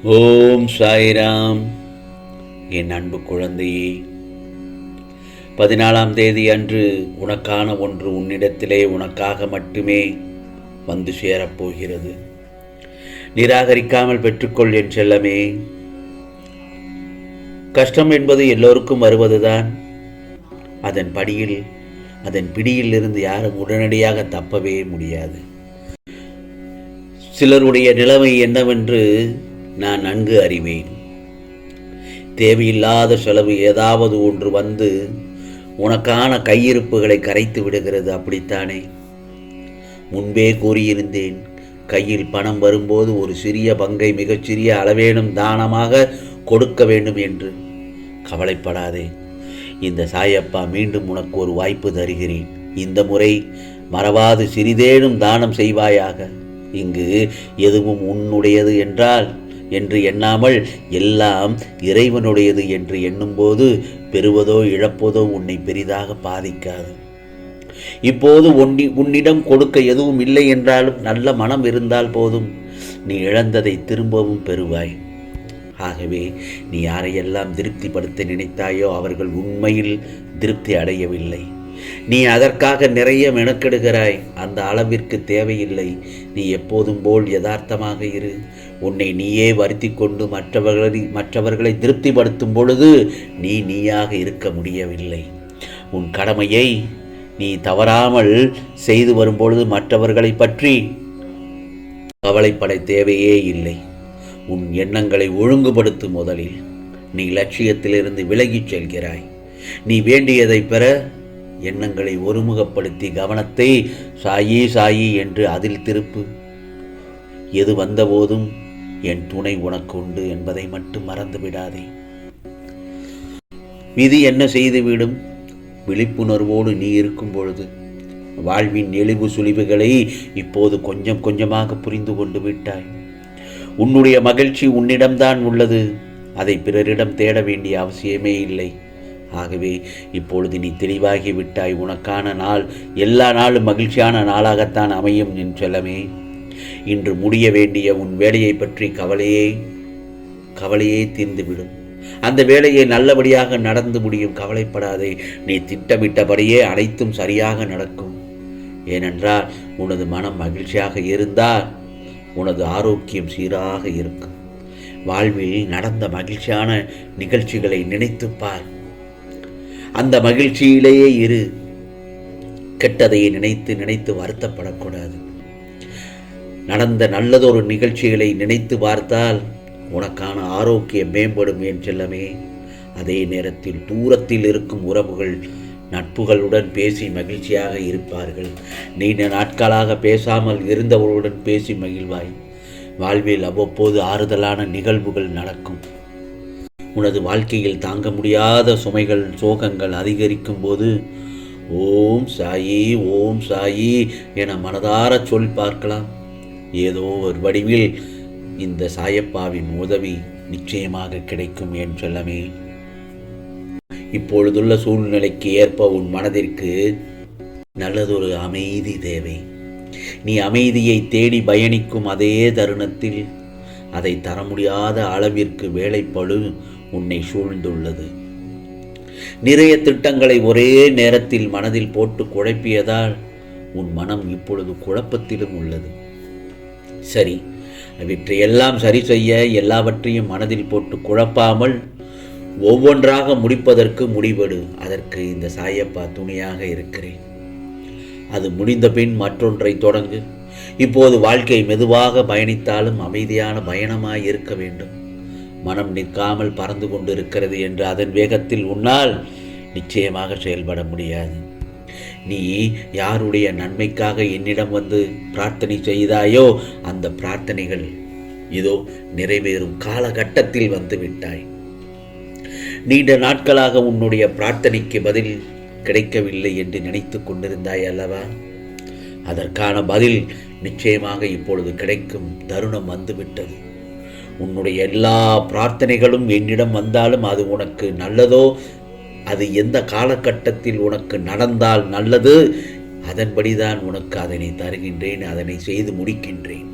ஓம் சாய்ராம். என் அன்பு குழந்தையே, 14ஆம் தேதி அன்று உனக்கான ஒன்று உன்னிடத்திலே உனக்காக மட்டுமே வந்து சேரப்போகிறது. நிராகரிக்காமல் பெற்றுக்கொள் என் செல்லமே. கஷ்டம் என்பது எல்லோருக்கும் வருவதுதான். அதன் பிடியில் இருந்து யாரும் உடனடியாக தப்பவே முடியாது. சிலருடைய நிலைமை என்னவென்று நான் நன்கு அறிவேன். தேவையில்லாத செலவு ஏதாவது ஒன்று வந்து உனக்கான கையிருப்புகளை கரைத்து விடுகிறது. அப்படித்தானே? முன்பே கூறியிருந்தேன், கையில் பணம் வரும்போது ஒரு சிறிய பங்கை மிகச்சிறிய அளவேனும் தானமாக கொடுக்க வேண்டும் என்று. கவலைப்படாதே, இந்த சாயப்பா மீண்டும் உனக்கு ஒரு வாய்ப்பு தருகிறேன். இந்த முறை மறவாது சிறிதேனும் தானம் செய்வாயாக. இங்கு எதுவும் உன்னுடையது என்று எண்ணாமல் எல்லாம் இறைவனுடையது என்று எண்ணும்போது பெறுவதோ இழப்பதோ உன்னை பெரிதாக பாதிக்காது. இப்போது உன்னிடம் கொடுக்க எதுவும் இல்லை என்றாலும் நல்ல மனம் இருந்தால் போதும், நீ இழந்ததை திரும்பவும் பெறுவாய். ஆகவே நீ யாரையெல்லாம் திருப்திப்படுத்த நினைத்தாயோ அவர்கள் உண்மையில் திருப்தி அடையவில்லை. நீ அதற்காக நிறைய மெனக்கெடுகிறாய். அந்த அளவிற்கு தேவையில்லை. நீ எப்போதும் போல் யதார்த்தமாக இரு. உன்னை நீயே வருத்தி கொண்டு மற்றவர்களை திருப்திப்படுத்தும் பொழுது நீயாக இருக்க முடியவில்லை. உன் கடமையை நீ தவறாமல் செய்து வரும்பொழுது மற்றவர்களை பற்றி கவலைப்பட தேவையே இல்லை. உன் எண்ணங்களை ஒழுங்குபடுத்தும் முதலில் நீ லட்சியத்திலிருந்து விலகிச் செல்கிறாய். நீ வேண்டியதை பெற எண்ணங்களை ஒருமுகப்படுத்தி கவனத்தை சாயி சாயி என்று அதில் திருப்பு. எது வந்தபோதும் என் துணை உனக்கு உண்டு என்பதை மட்டும் மறந்து விடாதே. விதி என்ன செய்துவிடும்? விழிப்புணர்வோடு நீ இருக்கும் பொழுது வாழ்வின் நெளிவு சுழிவுகளை இப்போது கொஞ்சம் கொஞ்சமாக புரிந்து கொண்டு விட்டாய். உன்னுடைய மகிழ்ச்சி உன்னிடம்தான் உள்ளது. அதை பிறரிடம் தேட வேண்டிய அவசியமே இல்லை. ஆகவே இப்பொழுது நீ தெளிவாகி விட்டாய். உனக்கான நாள் எல்லா நாளும் மகிழ்ச்சியான நாளாகத்தான் அமையும் என் செல்லமே. இன்று முடிய வேண்டிய உன் வேலையை பற்றி கவலையே தீர்ந்துவிடும். அந்த வேலையை நல்லபடியாக நடந்து முடியும். கவலைப்படாதே. நீ திட்டமிட்டபடியே அனைத்தும் சரியாக நடக்கும். ஏனென்றால் உனது மனம் மகிழ்ச்சியாக இருந்தால் உனது ஆரோக்கியம் சீராக இருக்கும். வாழ்வில் நடந்த மகிழ்ச்சியான நிகழ்ச்சிகளை நினைத்துப்பார். அந்த மகிழ்ச்சியிலேயே இரு. கெட்டதை நினைத்து வருத்தப்படக்கூடாது. நடந்த நல்லதொரு நிகழ்ச்சிகளை நினைத்து பார்த்தால் உனக்கான ஆரோக்கியம் மேம்படும் என் செல்லமே. அதே நேரத்தில் தூரத்தில் இருக்கும் உறவுகள் நட்புகளுடன் பேசி மகிழ்ச்சியாக இருப்பார்கள். நீண்ட நாட்களாக பேசாமல் இருந்தவர்களுடன் பேசி மகிழ்வாய். வாழ்வில் அவ்வப்போது ஆறுதலான நிகழ்வுகள் நடக்கும். உனது வாழ்க்கையில் தாங்க முடியாத சுமைகள் சோகங்கள் அதிகரிக்கும் போது ஓம் சாயி ஓம் சாயி என மனதார சொல் பார்க்கலாம். ஏதோ ஒரு வடிவில் இந்த சாயப்பாவின் உதவி நிச்சயமாக கிடைக்கும் என் செல்லமே. இப்பொழுதுள்ள சூழ்நிலைக்கு ஏற்ப உன் மனதிற்கு நல்லதொரு அமைதி தேவை. நீ அமைதியை தேடி பயணிக்கும் அதே தருணத்தில் அதை தர முடியாத அளவிற்கு வேலைப்பளு உன்னை சூழ்ந்துள்ளது. நிறைய திட்டங்களை ஒரே நேரத்தில் மனதில் போட்டு குழப்பியதால் உன் மனம் இப்பொழுது குழப்பத்திலும் உள்ளது. சரி, அவற்றையெல்லாம் சரி செய்ய எல்லாவற்றையும் மனதில் போட்டு குழப்பாமல் ஒவ்வொன்றாக முடிப்பதற்கு முடிவெடு. அதற்கு இந்த சாயப்பா துணையாக இருக்கிறேன். அது முடிந்த பின் மற்றொன்றை தொடங்கு. இப்போது வாழ்க்கை மெதுவாக பயணித்தாலும் அமைதியான பயணமாய் இருக்க வேண்டும். மனம் நிற்காமல் பறந்து கொண்டிருக்கிறது என்று அதன் வேகத்தில் உன்னால் நிச்சயமாக செயல்பட முடியாது. நீ யாருடைய நன்மைக்காக என்னிடம் வந்து பிரார்த்தனை செய்தாயோ அந்த பிரார்த்தனைகள் இதோ நிறைவேறும் காலகட்டத்தில் வந்து விட்டாய். நீண்ட நாட்களாக உன்னுடைய பிரார்த்தனைக்கு பதில் கிடைக்கவில்லை என்று நினைத்து கொண்டிருந்தாய் அல்லவா? அதற்கான பதில் நிச்சயமாக இப்பொழுது கிடைக்கும் தருணம் வந்துவிட்டது. உன்னுடைய எல்லா பிரார்த்தனைகளும் என்னிடம் வந்தாலும் அது உனக்கு நல்லதோ, அது எந்த காலகட்டத்தில் உனக்கு நடந்தால் நல்லது, அதன்படிதான் உனக்கு அதனை தருகின்றேன், அதனை செய்து முடிக்கின்றேன்.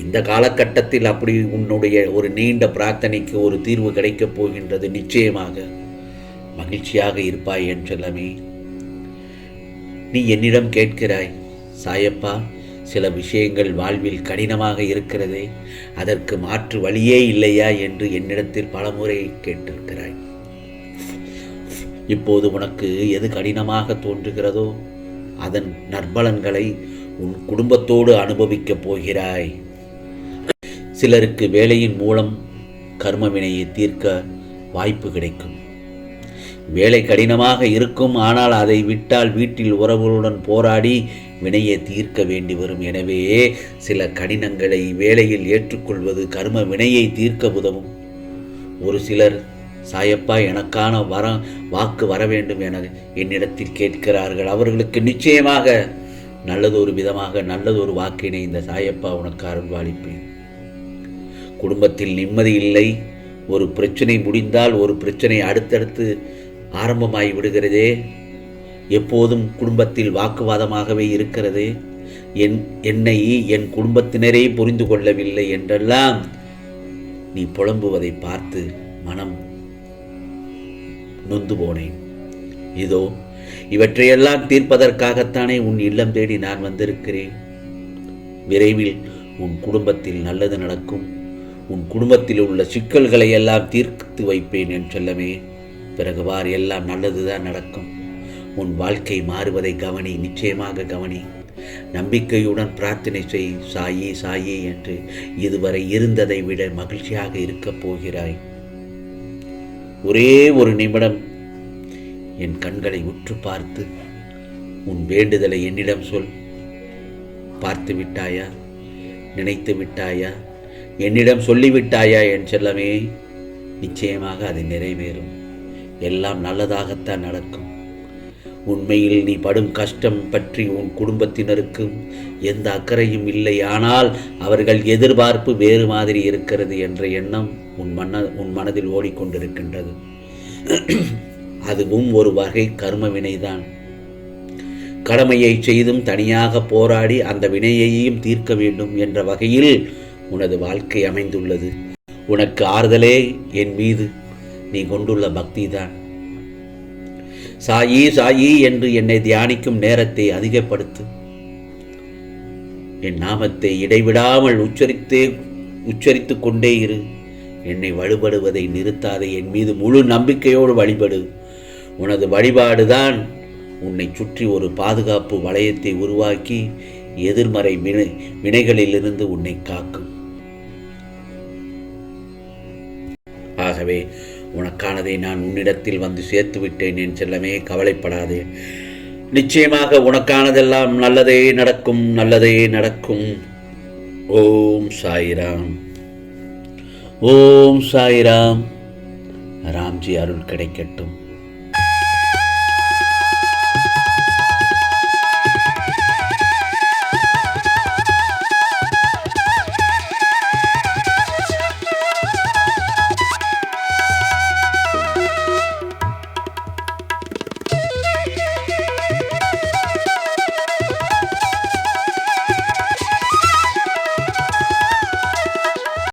இந்த காலகட்டத்தில் அப்படி உன்னுடைய ஒரு நீண்ட பிரார்த்தனைக்கு ஒரு தீர்வு கிடைக்கப் போகின்றது. நிச்சயமாக மகிழ்ச்சியாக இருப்பாய் என் செல்லமே. நீ என்னிடம் கேட்கிறாய், சாயப்பா, சில விஷயங்கள் வாழ்வில் கடினமாக இருக்கிறதே, அதற்கு மாற்று வழியே இல்லையா என்று என்னிடத்தில் பலமுறை கேட்டிருக்கிறாய். இப்போது உனக்கு எது கடினமாக தோன்றுகிறதோ அதன் நற்பலன்களை உன் குடும்பத்தோடு அனுபவிக்கப் போகிறாய். சிலருக்கு வேலையின் மூலம் கர்ம வினையை தீர்க்க வாய்ப்பு கிடைக்கும். வேலை கடினமாக இருக்கும், ஆனால் அதை விட்டால் வீட்டில் உறவுகளுடன் போராடி வினையை தீர்க்க வேண்டி வரும். எனவே சில கடினங்களை வேலையில் ஏற்றுக்கொள்வது கர்ம வினையை தீர்க்க உதவும். ஒரு சிலர், சாயப்பா, எனக்கான வாக்கு வர வேண்டும் என என்னிடத்தில் கேட்கிறார்கள். அவர்களுக்கு நிச்சயமாக நல்லதொரு விதமாக நல்லதொரு வாக்கினை இந்த சாயப்பா உனக்கு அருள்வாளிப்பேன். குடும்பத்தில் நிம்மதி இல்லை. ஒரு பிரச்சனை முடிந்தால் ஒரு பிரச்சனை அடுத்தடுத்து ஆரம்பமாகி விடுகிறதே. எப்போதும் குடும்பத்தில் வாக்குவாதமாகவே இருக்கிறது. என்னை என் குடும்பத்தினரே புரிந்து கொள்ளவில்லை என்றெல்லாம் நீ புலம்புவதை பார்த்து மனம் நொந்து போனேன். இதோ இவற்றையெல்லாம் தீர்ப்பதற்காகத்தானே உன் இல்லம் தேடி நான் வந்திருக்கிறேன். விரைவில் உன் குடும்பத்தில் நல்லது நடக்கும். உன் குடும்பத்தில் உள்ள சிக்கல்களை எல்லாம் தீர்த்து வைப்பேன் என் செல்லமே. பிறகு வார், எல்லாம் நல்லதுதான் நடக்கும். உன் வாழ்க்கை மாறுவதை கவனி, நிச்சயமாக கவனி. நம்பிக்கையுடன் பிரார்த்தனை செய். சாயி சாயி என்று இதுவரை இருந்ததை விட மகிழ்ச்சியாக இருக்கப் போகிறாய். ஒரே ஒரு நிமிடம் என் கண்களை உற்று பார்த்து உன் வேண்டுதலை என்னிடம் சொல். பார்த்து விட்டாயா? நினைத்து விட்டாயா? என்னிடம் சொல்லிவிட்டாயா என் செல்லமே? நிச்சயமாக அது நிறைவேறும். எல்லாம் நல்லதாகத்தான் நடக்கும். உண்மையில் நீ படும் கஷ்டம் பற்றி உன் குடும்பத்தினருக்கும் எந்த அக்கறையும் இல்லை. ஆனால் அவர்கள் எதிர்பார்ப்பு வேறு மாதிரி இருக்கிறது என்ற எண்ணம் உன் மனதில் ஓடிக்கொண்டிருக்கின்றது. அதுவும் ஒரு வகை கர்ம வினைதான். கடமையை செய்தும் தனியாக போராடி அந்த வினையையும் தீர்க்க வேண்டும் என்ற வகையில் உனது வாழ்க்கை அமைந்துள்ளது. உனக்கு ஆறுதலே என் மீது நீ கொண்டுள்ள பக்திதான். சாயி சாயி என்று என்னை தியானிக்கும் நேரத்தை அதிகப்படுத்து. என் நாமத்தை இடைவிடாமல் உச்சரித்து கொண்டே இரு. என்னை வழிபடுவதை நிறுத்தாதே. என் மீது முழு நம்பிக்கையோடு வழிபடு. உனது வழிபாடுதான் உன்னை சுற்றி ஒரு பாதுகாப்பு வளையத்தை உருவாக்கி எதிர்மறை வினைகளிலிருந்து உன்னை காக்கும். ஆகவே உனக்கானதை நான் உன்னிடத்தில் வந்து சேர்த்து விட்டேன் என் செல்லமே. கவலைப்படாதே. நிச்சயமாக உனக்கானதெல்லாம் நல்லதே நடக்கும், நல்லதே நடக்கும். ஓம் சாய்ராம், ஓம் சாய்ராம். ராம்ஜி அருள் கிடைக்கட்டும்.